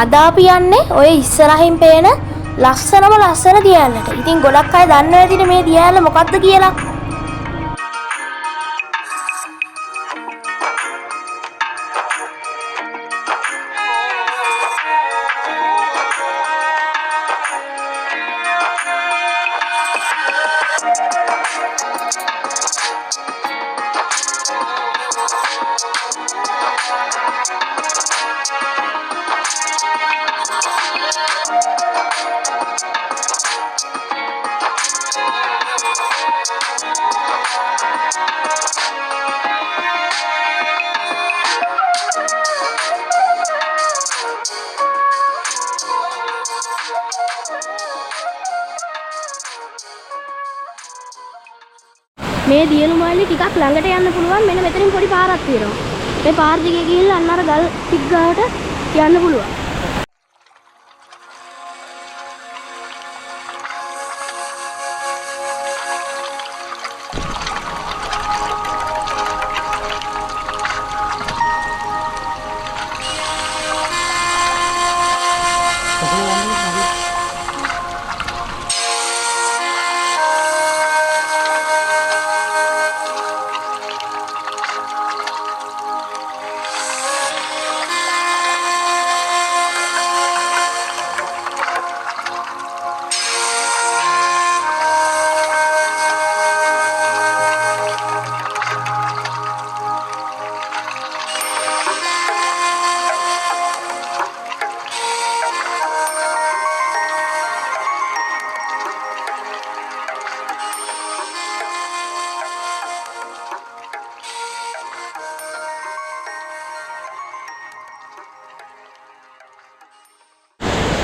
අද අපි යන්නේ ඔය ඉස්සරහින් පේන ලස්සන දියැලට. ඉතින් ගොඩක් අය දන්නවා ඇතිනේ මේ දියැල මොකක්ද කියලා. මේ දියලු මාළේ ටිකක් ළඟට යන්න පුළුවන්. මෙන්න මෙතනින් පොඩි පාරක් තියෙනවා. මේ පාර දිගේ ගිහිල්ලා අන්න අර ගල් ටික ගාවට යන්න පුළුවන්.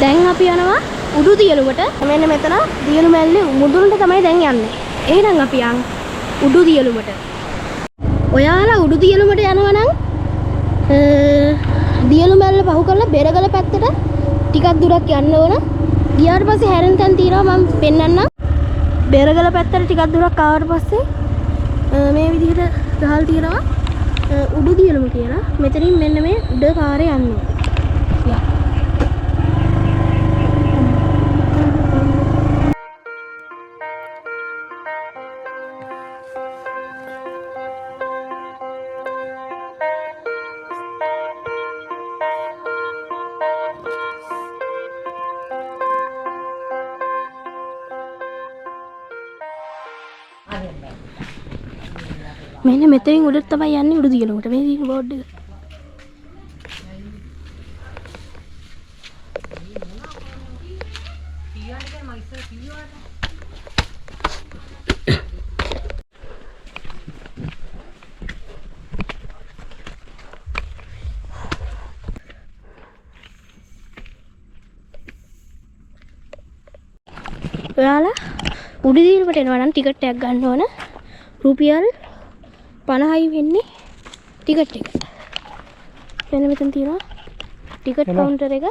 දැන් අපි යනවා උඩු දියලුමට. මෙන්න මෙතන දියලු මැල්ලේ මුදුනට තමයි දැන් යන්නේ. එහෙනම් අපි යන් උඩු දියලුමට. ඔයාලා උඩු දියලුමට යනවා නම් දියලු මැල්ල පහු කරලා බෙරගල පැත්තට ටිකක් දුරක් යන්න ඕන. ගියාට පස්සේ හැරෙන තැන තියෙනවා මම පෙන්නන්නම්. බෙරගල පැත්තට ටිකක් දුරක් ආවට පස්සේ මේ විදිහට ගහල් තියෙනවා උඩු දියලුම කියලා. මෙතනින් මෙන්න මේ උඩ පාරේ යන්නේ. මෙන්න මෙතනින් උඩට තමයි යන්නේ උඩු දියලුමට. මේ තියෙන බෝඩ් එක. ඔයාලා උඩු දියලුමට එනවා නම් ටිකට් එකක් ගන්න ඕන. රුපියල් 50යි වෙන්නේ ටිකට් එක. මෙන්න මෙතන තියෙනවා ටිකට් කවුන්ටර් එක.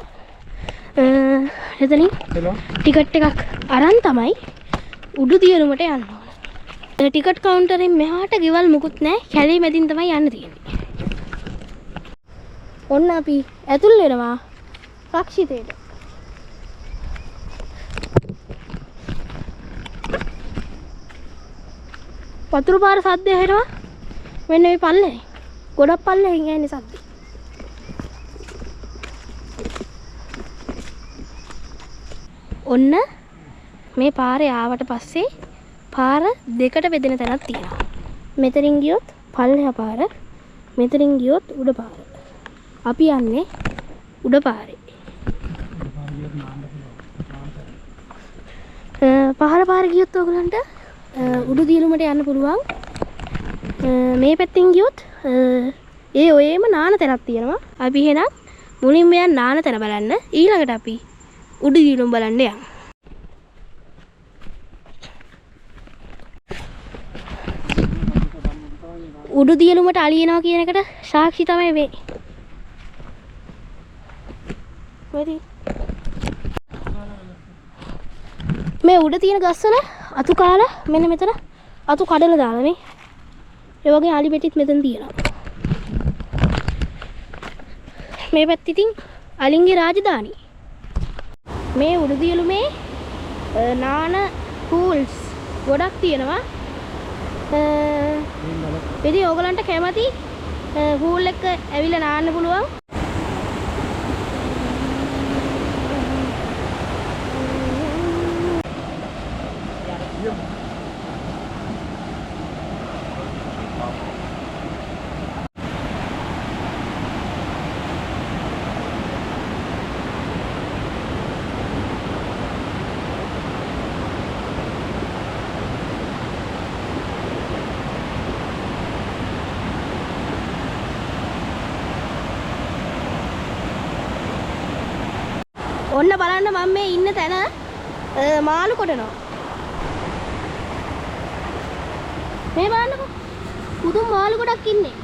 එතනින් ටිකට් එකක් අරන් තමයි උඩු දියලුමට යන්න ඕන. ටිකට් කවුන්ටරෙන් මෙහාට ගෙවල් මුකුත් නැහැ. කැලේ මැදින් තමයි යන්න තියෙන්නේ. ඔන්න අපි ඇතුල් වෙනවා රක්ෂිතේට. වතුර පාර සද්දය ඇහෙනවා. මෙන්න මේ පල්ලේ. ගොඩක් පල්ලෙන් එන්නේ සද්ද. ඔන්න මේ පාරේ ආවට පස්සේ පාර දෙකට බෙදෙන තැනක් තියෙනවා. මෙතනින් ගියොත් පල්ලෙහා පාර, මෙතනින් ගියොත් උඩ පාර. අපි යන්නේ උඩ පාරේ. පහළ පාර ගියොත් ඔයගලන්ට උඩු දියලුමට යන්න පුළුවන්. මේ පැත්තෙන් ගියොත් ඒ ඔයේම නාන තැනක් තියෙනවා. අපි එහෙනම් මුලින්ම යන්න නාන තැන බලන්න. ඊළඟට අපි උඩු දියලුම බලන්න යමු. උඩු දියලුමට අලියනවා කියන එකට සාක්ෂි තමයි මේ. මේ උඩ තියෙන ගස්වල අතු කාලා මෙන්න මෙතන අතු කඩලා දාලා මේ. ඒ වගේ ආලි බෙටිත් මෙතන තියෙනවා. මේ පැත්ත ඉතින් අලින්ගේ රාජධානි. මේ උඩුදියලුමේ නාන පූල්ස් ගොඩක් තියෙනවා. ඉතින් ඕගලන්ට කැමති පූල් එක ඇවිල්ලා නාන්න පුළුවන්. ඔන්න බලන්න මම මේ ඉන්න තැන මාළු කොටනවා. මේ බලන්නකෝ. පුදුම මාළු ගොඩක් ඉන්නේ.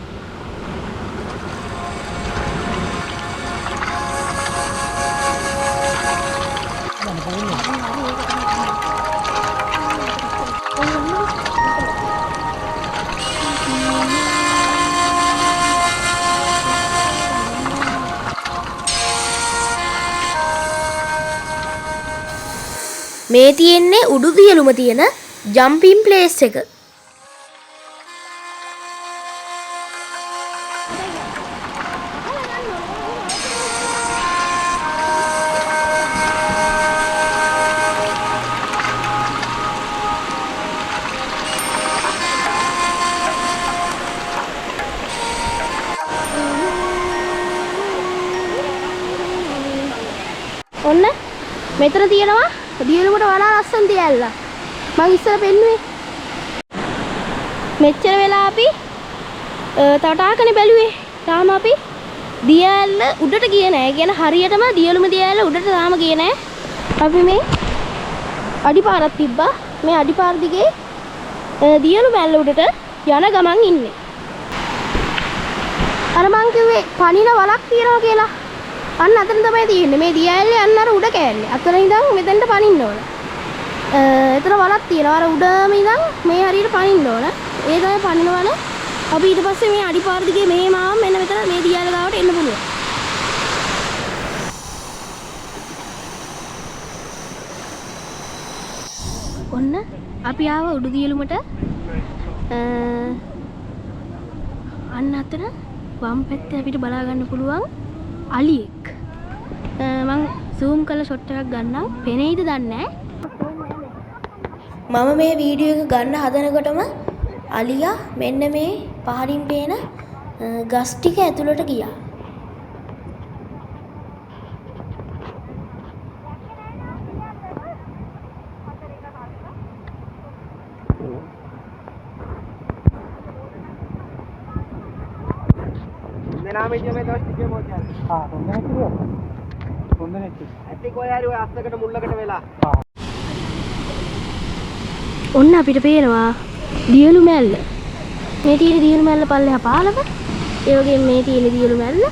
මේ තියෙන්නේ උඩුදියලුම තියෙන ජම්පින් ප්ලේස් එක. ඔන්න මෙතන තියෙනවා දියලුමට වඩා ලස්සන දියැල්ල. මං ඉස්සර පෙන්නුවේ. මෙච්චර වෙලා අපි තටාකනේ බැලුවේ. තාම අපි දියැල්ල උඩට ගියේ නෑ. කියන හරියටම දියලුම දියැල්ල උඩට තාම ගියේ නෑ. අපි මේ අඩිපාරක් තිබ්බා. මේ අඩිපාර දිගේ දියලුම ඇල්ල උඩට යන ගමන් ඉන්නේ. අර මං කිව්වේ පණින වලක් තියනවා කියලා. අන්න අතන තමයි තියෙන්නේ. මේ දියඇල්ලේ අන්න අර උඩ කෑල්ලේ. අතන ඉඳන් මෙතෙන්ට පනින්න ඕන. එතන වලක් තියෙනවා. අර උඩම ඉඳන් මේ හරියට පනින්න ඕන. ඒ තමයි පනිනවල. අපි ඊට පස්සේ මේ අඩිපාර දිගේ මෙහෙම ආවම මෙන්න මෙතන මේ දියඇල්ල ගාවට එන්න පුළුවන්. ඔන්න අපි ආව උඩු දියලුමට. අන්න අතන වම් පැත්තේ අපිට බලා ගන්න පුළුවන් අලියෙක්. මං zoom කරලා shot එකක් ගන්නම්. පෙනෙයිද දන්නේ නැහැ. මම මේ වීඩියෝ එක ගන්න හදනකොටම අලියා මෙන්න මේ පහරින් පේන ගස් ටික ඇතුළට ගියා. नाम है मैं दस टिके बहुत यार हां तोंदने ඇති කොයි හරි ඔය අස්සකට මුල්ලකට වෙලා ඔන්න අපිට පේනවා දියලු මැල්ල. මේ තියෙන දියලු මැල්ල පල්ලෙහා පාලක. ඒ වගේම මේ තියෙන දියලු මැල්ල.